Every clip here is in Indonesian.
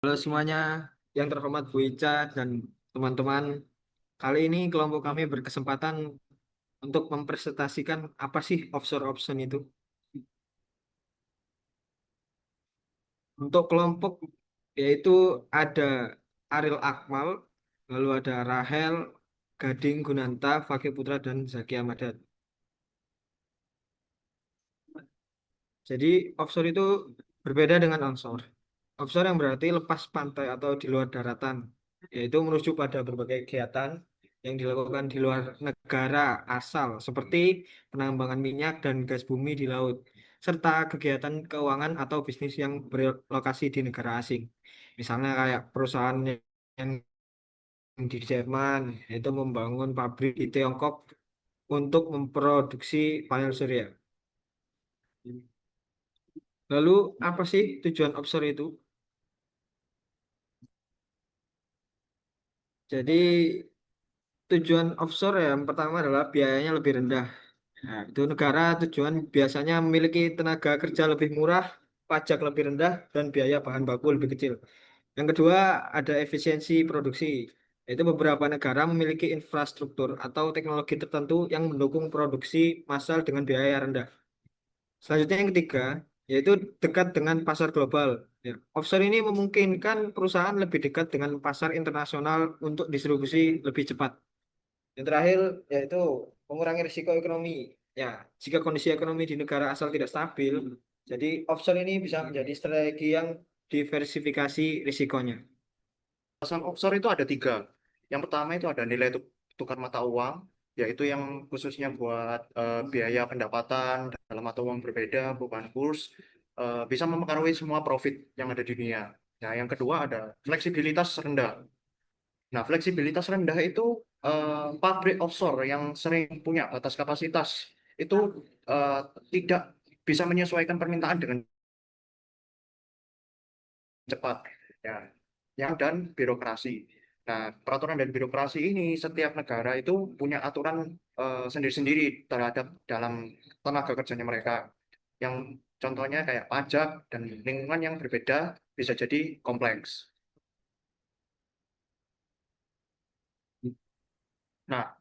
Halo semuanya, yang terhormat Bu Ica dan teman-teman. Kali ini kelompok kami berkesempatan untuk mempresentasikan apa sih offshore option itu. Untuk kelompok yaitu ada Ariel Akmal, lalu ada Rahel, Gading Gunanta, Fakih Putra, dan Zaki Ahmad. Jadi offshore itu berbeda dengan onshore. Offshore yang berarti lepas pantai atau di luar daratan, yaitu merujuk pada berbagai kegiatan yang dilakukan di luar negara asal, seperti penambangan minyak dan gas bumi di laut, serta kegiatan keuangan atau bisnis yang berlokasi di negara asing. Misalnya kayak perusahaan yang di Jerman, itu membangun pabrik di Tiongkok untuk memproduksi panel surya. Lalu, apa sih tujuan offshore itu? Jadi, tujuan offshore yang pertama adalah biayanya lebih rendah. Nah, itu negara tujuan biasanya memiliki tenaga kerja lebih murah, pajak lebih rendah, dan biaya bahan baku lebih kecil. Yang kedua, ada efisiensi produksi. Yaitu beberapa negara memiliki infrastruktur atau teknologi tertentu yang mendukung produksi massal dengan biaya rendah. Selanjutnya yang ketiga, yaitu dekat dengan pasar global. Ya, offshore ini memungkinkan perusahaan lebih dekat dengan pasar internasional untuk distribusi lebih cepat. Yang terakhir yaitu mengurangi risiko ekonomi. Ya, jika kondisi ekonomi di negara asal tidak stabil, jadi offshore ini bisa menjadi strategi yang diversifikasi risikonya. Pasar offshore itu ada tiga. Yang pertama itu ada nilai tukar mata uang, yaitu yang khususnya buat biaya pendapatan dalam mata uang berbeda, bukan kurs, bisa mempengaruhi semua profit yang ada di dunia. Nah, yang kedua ada fleksibilitas rendah. Nah, fleksibilitas rendah itu pabrik offshore yang sering punya batas kapasitas itu eh, tidak bisa menyesuaikan permintaan dengan cepat. Ya, yang dan birokrasi. Nah, peraturan dan birokrasi ini setiap negara itu punya aturan sendiri-sendiri terhadap dalam tenaga kerjanya mereka. Yang contohnya kayak pajak dan lingkungan yang berbeda bisa jadi kompleks. Nah,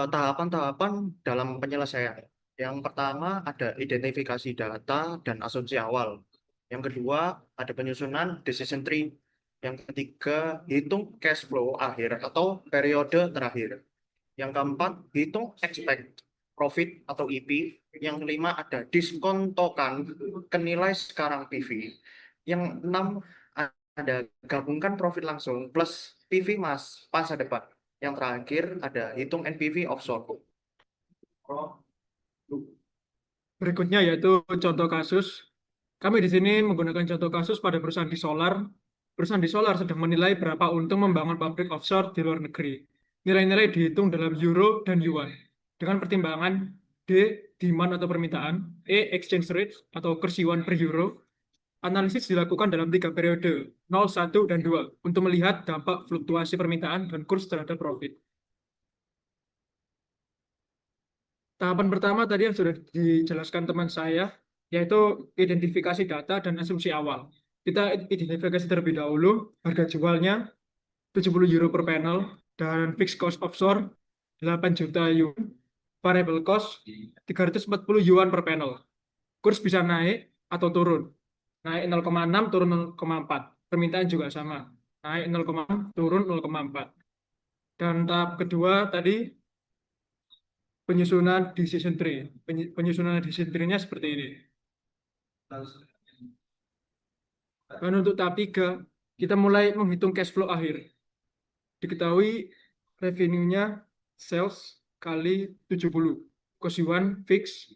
tahapan-tahapan dalam penyelesaian. Yang pertama ada identifikasi data dan asumsi awal. Yang kedua ada penyusunan decision tree. Yang ketiga hitung cash flow akhir atau periode terakhir. Yang keempat hitung expect profit atau EP. Yang kelima ada diskontokan ke nilai sekarang PV. Yang enam ada gabungkan profit langsung plus PV masa depan. Yang terakhir ada hitung NPV offshore. Berikutnya yaitu contoh kasus. Kami di sini menggunakan contoh kasus pada perusahaan di solar. Perusahaan di solar sedang menilai berapa untung membangun pabrik offshore di luar negeri. Nilai-nilai dihitung dalam euro dan yuan. Dengan pertimbangan D, demand atau permintaan, E, exchange rate atau kurs yuan per euro. Analisis dilakukan dalam 3 periode, 0, 1, dan 2, untuk melihat dampak fluktuasi permintaan dan kurs terhadap profit. Tahapan pertama tadi yang sudah dijelaskan teman saya, yaitu identifikasi data dan asumsi awal. Kita identifikasi terlebih dahulu harga jualnya 70 euro per panel dan fixed cost offshore 8 juta yuan, variable cost 340 yuan per panel. Kurs bisa naik atau turun. Naik 0,6, turun 0,4. Permintaan juga sama. Naik 0,6, turun 0,4. Dan tahap kedua tadi penyusunan decision tree. Penyusunan decision tree-nya seperti ini. Dan untuk tahap 3, kita mulai menghitung cash flow akhir. Diketahui revenue-nya sales kali 70. Cost yuan fix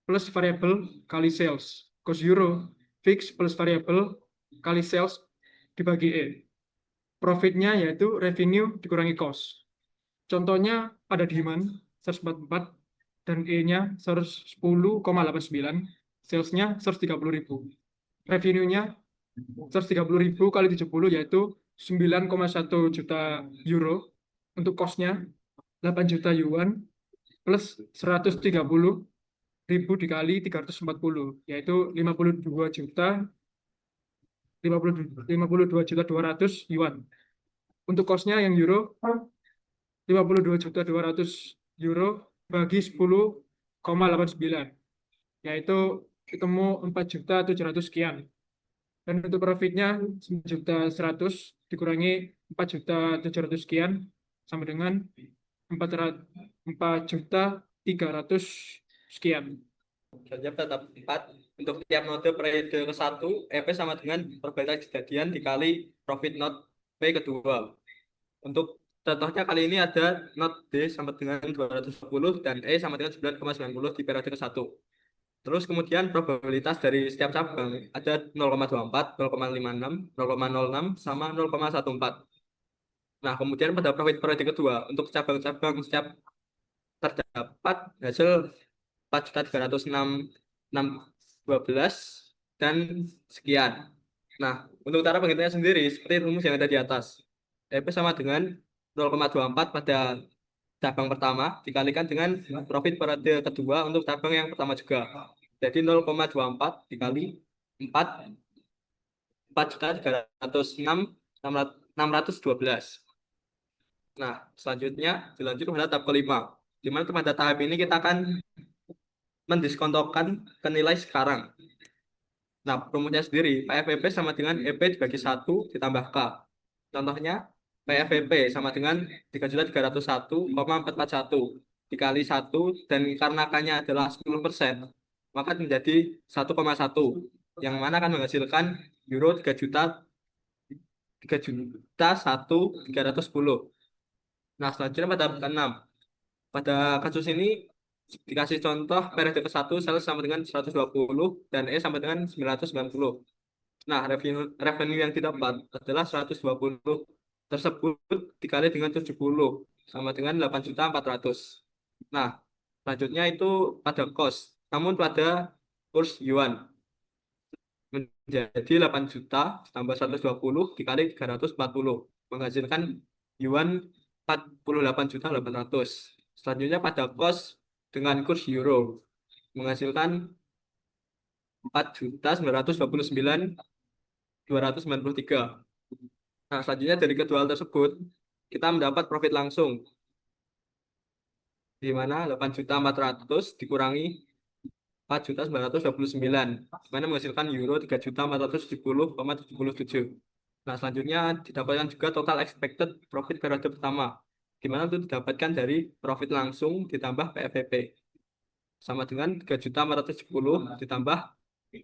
plus variable kali sales. Cost euro fix plus variable kali sales dibagi E. Profitnya yaitu revenue dikurangi cost. Contohnya ada demand 144 dan E-nya 110,89, sales-nya 130.000. Revenue-nya 130.000 kali 70 yaitu 9,1 juta euro. Untuk cost-nya 8 juta yuan plus 130.000 dikali 340 yaitu 52 juta 52.200.000 yuan. Untuk cost-nya yang euro 52.200.000 bagi 10,89, yaitu ketemu 4.700.000 sekian. Dan untuk profitnya 9.100.000 dikurangi 4.700.000 sekian sama dengan 4.300.000 sekian. Selanjutnya tetap 4. Untuk tiap node periode ke-1, EP sama dengan probabilitas kejadian dikali profit node P kedua. Untuk contohnya kali ini ada node D sama dengan 210 dan E sama dengan 9,90 di periode ke-1. Terus kemudian probabilitas dari setiap cabang ada 0,24, 0,56, 0,06, sama 0,14. Nah, kemudian pada profit periode kedua, untuk cabang-cabang setiap terdapat hasil 4.306.612 dan sekian. Nah, untuk cara penghitungnya sendiri, seperti rumus yang ada di atas. EP sama dengan 0,24 pada cabang pertama dikalikan dengan profit periode kedua untuk cabang yang pertama juga. Jadi 0,24 dikali 4, 4.306.612. Nah, selanjutnya dilanjut pada tahap kelima. Di mana pada tahap ini kita akan mendiskontokan ke nilai sekarang. Nah, rumusnya sendiri, PFVP sama dengan EP dibagi 1 ditambah K. Contohnya, PFVP sama dengan 3.301,441 dikali 1, dan karena K-nya adalah 10%, maka menjadi 1,1, yang mana akan menghasilkan euro 3.1.310. Nah, selanjutnya pada ke-6. Pada kasus ini dikasih contoh periode ke-1 sales sama dengan 120 dan E sama dengan 990. Nah, revenue yang didapat adalah 120 tersebut dikali dengan 70 sama dengan 8.400. Nah, selanjutnya itu pada cost, namun pada kurs yuan menjadi 8 juta tambah 120 dikali 340 menghasilkan yuan 48.800. Selanjutnya pada cost dengan kurs euro menghasilkan 4.929.293. Nah, selanjutnya dari kedua hal tersebut kita mendapat profit langsung di mana 8.400.000 dikurangi 4.929, di mana menghasilkan euro 3.470,77. Nah, selanjutnya didapatkan juga total expected profit periode pertama, di mana itu didapatkan dari profit langsung ditambah PFVP sama dengan 3.470 ditambah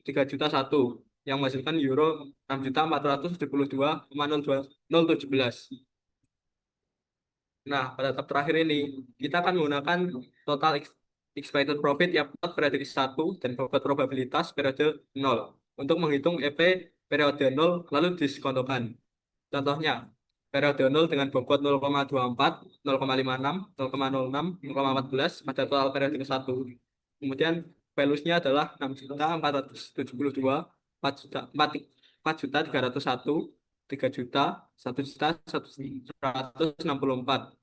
3.001 yang menghasilkan euro 6.472,017. Nah, pada tahap terakhir ini kita akan menggunakan total expected profit yang periode 1 dan probabilitas periode 0 untuk menghitung EP periode 0 lalu diskontokan. Contohnya, periode 0 dengan bobot 0,24, 0,56, 0,06, 0,14 pada total periode ke-1. Kemudian values-nya adalah 6.472, 4.301, 3.000, 1.164.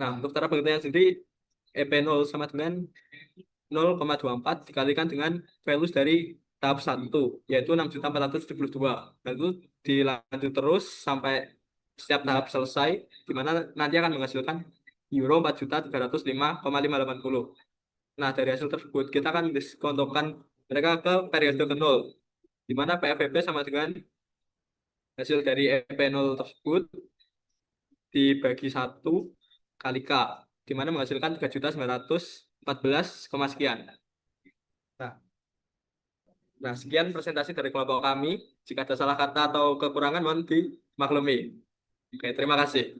Nah, untuk cara penghitungan sendiri, EP0 sama dengan 0,24 dikalikan dengan values dari tahap 1, yaitu 6.472. Dan itu dilanjut terus sampai setiap tahap selesai, di mana nanti akan menghasilkan euro 4.305,580. Nah, dari hasil tersebut, kita akan diskontokkan mereka ke periode ke-0, di mana PFVP sama dengan hasil dari EP0 tersebut dibagi 1 kali K, di mana menghasilkan 3.914, sekian. Nah, sekian presentasi dari kelompok kami. Jika ada salah kata atau kekurangan, mohon dimaklumi. Oke, terima kasih.